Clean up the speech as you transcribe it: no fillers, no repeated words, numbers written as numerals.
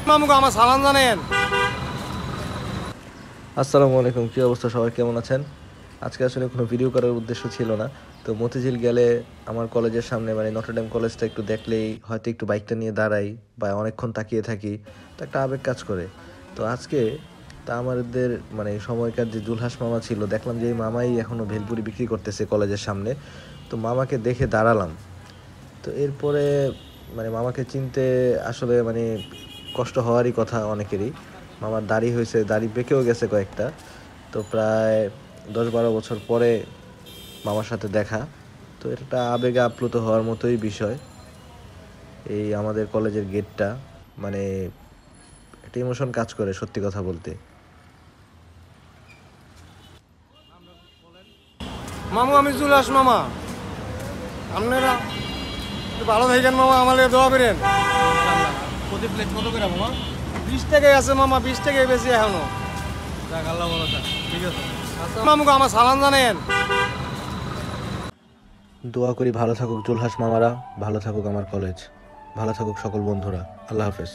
মামুকে আমার সালাম জানেন। আসসালামু আলাইকুম, কি অবস্থা, সবাই কেমন আছেন? আজকে আসলে কোনো ভিডিও করার উদ্দেশ্য ছিল না। তো মতিঝিল গেলে আমার কলেজের সামনে মানে নটরডেম কলেজটা একটু দেখলেই হয়তো একটু বাইকটা নিয়ে দাঁড়াই বা অনেকক্ষণ তাকিয়ে থাকি, তো একটা আবেগ কাজ করে। তো আজকে তা আমাদের মানে সময়কার যে জুলহাস মামা ছিল, দেখলাম যে এই মামাই এখনো ভেলপুরি বিক্রি করতেছে কলেজের সামনে। তো মামাকে দেখে দাঁড়ালাম। তো এরপরে মানে মামাকে চিনতে আসলে মানে কষ্ট হওয়ারই কথা অনেকেরই। মামার দাড়ি হয়েছে, দাড়ি পেকেও গেছে কয়েকটা। তো প্রায় 10-12 বছর পরে মামার সাথে দেখা। তো এটা আবেগে আপ্লুত হওয়ার মতোই বিষয়। এই আমাদের কলেজের গেটটা মানে একটা ইমোশন কাজ করে সত্যি কথা বলতে। মামু আমি জুলাস মামা, আপনারা একটু ভালো থাকেন মামা, আমাদের দোয়া করেন। প্রতি প্লেট কত করে মামা? 20 টাকাই আছে মামা, 20 টাকাই বেশি এখনো। যাক আল্লাহ ভালো থাক। ঠিক আছে। মামুকে আমার সালাম জানেন। দোয়া করি ভালো থাকুক জুলহাস মামারা, ভালো থাকুক আমার কলেজ, ভালো থাকুক সকল বন্ধুরা। আল্লাহ হাফেজ।